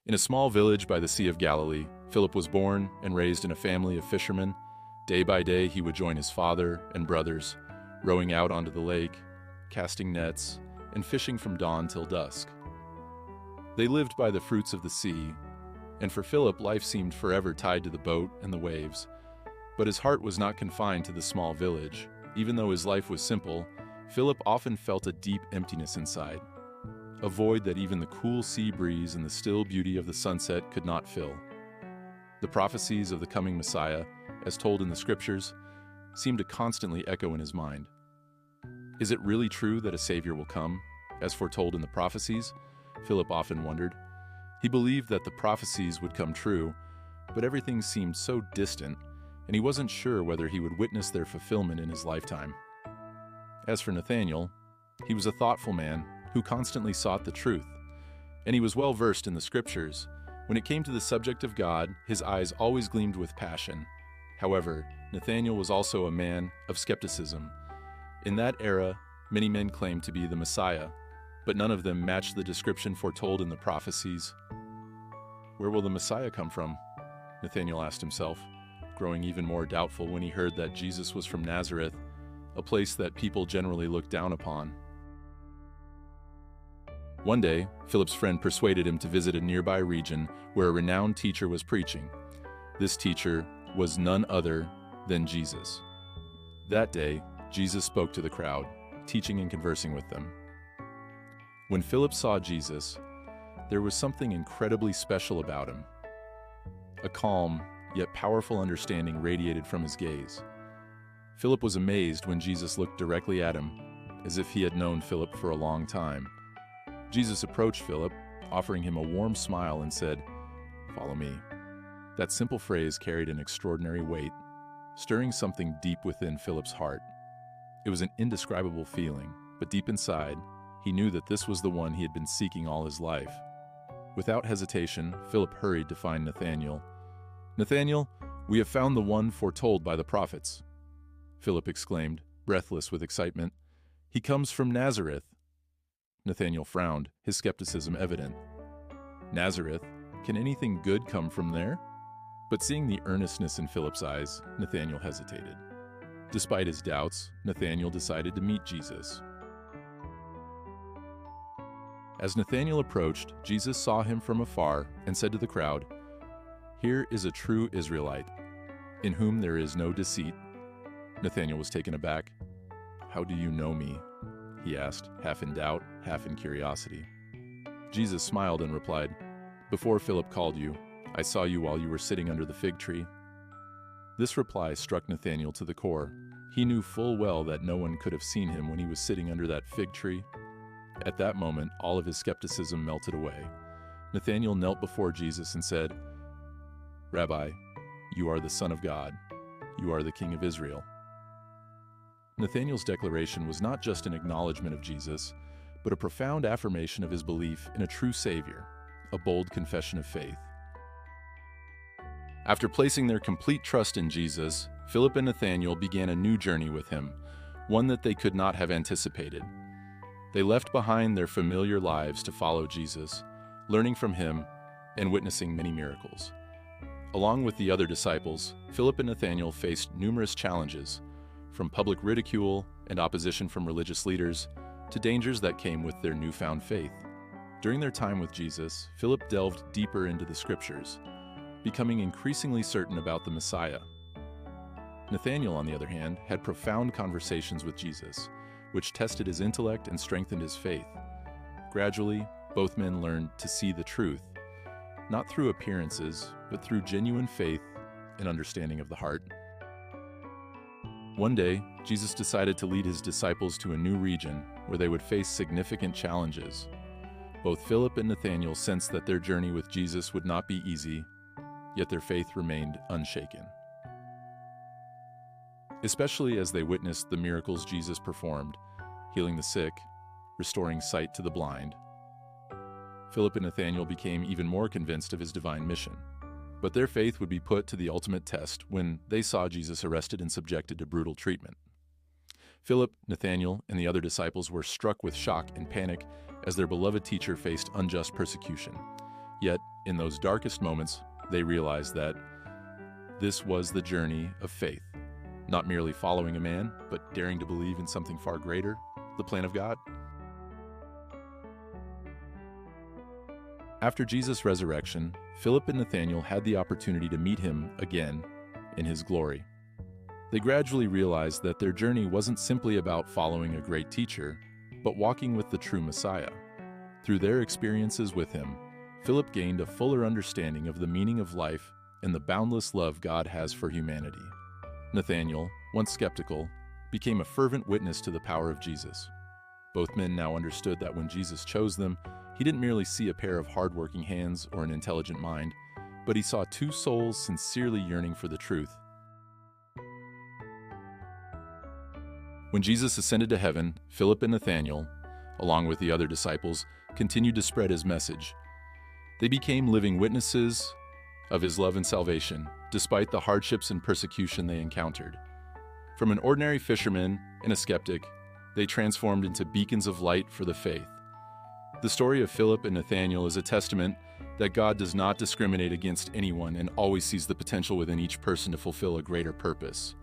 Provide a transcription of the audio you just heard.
In a small village by the Sea of Galilee, Philip was born and raised in a family of fishermen. Day by day, he would join his father and brothers, rowing out onto the lake, casting nets, and fishing from dawn till dusk. They lived by the fruits of the sea, and for Philip, life seemed forever tied to the boat and the waves. But his heart was not confined to the small village. Even though his life was simple, Philip often felt a deep emptiness inside, a void that even the cool sea breeze and the still beauty of the sunset could not fill. The prophecies of the coming Messiah, as told in the Scriptures, seemed to constantly echo in his mind. Is it really true that a Savior will come, as foretold in the prophecies? Philip often wondered. He believed that the prophecies would come true, but everything seemed so distant, and he wasn't sure whether he would witness their fulfillment in his lifetime. As for Nathaniel, he was a thoughtful man who constantly sought the truth, and he was well versed in the Scriptures. When it came to the subject of God, his eyes always gleamed with passion. However, Nathaniel was also a man of skepticism. In that era, many men claimed to be the Messiah, but none of them matched the description foretold in the prophecies. Where will the Messiah come from? Nathaniel asked himself, growing even more doubtful when he heard that Jesus was from Nazareth, a place that people generally looked down upon. One day, Philip's friend persuaded him to visit a nearby region where a renowned teacher was preaching. This teacher was none other than Jesus. That day, Jesus spoke to the crowd, teaching and conversing with them. When Philip saw Jesus, there was something incredibly special about him. A calm, yet powerful understanding radiated from his gaze. Philip was amazed when Jesus looked directly at him, as if he had known Philip for a long time. Jesus approached Philip, offering him a warm smile, and said, "Follow me." That simple phrase carried an extraordinary weight, stirring something deep within Philip's heart. It was an indescribable feeling, but deep inside, he knew that this was the one he had been seeking all his life. Without hesitation, Philip hurried to find Nathanael. "Nathanael, we have found the one foretold by the prophets," Philip exclaimed, breathless with excitement. "He comes from Nazareth." Nathanael frowned, his skepticism evident. Nazareth? Can anything good come from there? But seeing the earnestness in Philip's eyes, Nathanael hesitated. Despite his doubts, Nathanael decided to meet Jesus. As Nathanael approached, Jesus saw him from afar and said to the crowd, "Here is a true Israelite, in whom there is no deceit." Nathanael was taken aback. "How do you know me?" he asked, half in doubt, half in curiosity. Jesus smiled and replied, "Before Philip called you, I saw you while you were sitting under the fig tree." This reply struck Nathanael to the core. He knew full well that no one could have seen him when he was sitting under that fig tree. At that moment, all of his skepticism melted away. Nathanael knelt before Jesus and said, "Rabbi, you are the Son of God. You are the King of Israel." Nathanael's declaration was not just an acknowledgement of Jesus, but a profound affirmation of his belief in a true Savior, a bold confession of faith. After placing their complete trust in Jesus, Philip and Nathanael began a new journey with him, one that they could not have anticipated. They left behind their familiar lives to follow Jesus, learning from him and witnessing many miracles. Along with the other disciples, Philip and Nathanael faced numerous challenges, from public ridicule and opposition from religious leaders to dangers that came with their newfound faith. During their time with Jesus, Philip delved deeper into the Scriptures, becoming increasingly certain about the Messiah. Nathanael, on the other hand, had profound conversations with Jesus, which tested his intellect and strengthened his faith. Gradually, both men learned to see the truth, not through appearances, but through genuine faith and understanding of the heart. One day, Jesus decided to lead his disciples to a new region where they would face significant challenges. Both Philip and Nathanael sensed that their journey with Jesus would not be easy, yet their faith remained unshaken. Especially as they witnessed the miracles Jesus performed, healing the sick, restoring sight to the blind. Philip and Nathanael became even more convinced of his divine mission. But their faith would be put to the ultimate test when they saw Jesus arrested and subjected to brutal treatment. Philip, Nathanael, and the other disciples were struck with shock and panic as their beloved teacher faced unjust persecution. Yet, in those darkest moments, they realized that this was the journey of faith, not merely following a man, but daring to believe in something far greater, the plan of God. After Jesus' resurrection, Philip and Nathaniel had the opportunity to meet him again in his glory. They gradually realized that their journey wasn't simply about following a great teacher, but walking with the true Messiah. Through their experiences with him, Philip gained a fuller understanding of the meaning of life and the boundless love God has for humanity. Nathaniel, once skeptical, became a fervent witness to the power of Jesus. Both men now understood that when Jesus chose them, he didn't merely see a pair of hardworking hands or an intelligent mind, but he saw two souls sincerely yearning for the truth. When Jesus ascended to heaven, Philip and Nathaniel, along with the other disciples, continued to spread his message. They became living witnesses of his love and salvation, despite the hardships and persecution they encountered. From an ordinary fisherman and a skeptic, they transformed into beacons of light for the faith. The story of Philip and Nathaniel is a testament that God does not discriminate against anyone and always sees the potential within each person to fulfill a greater purpose.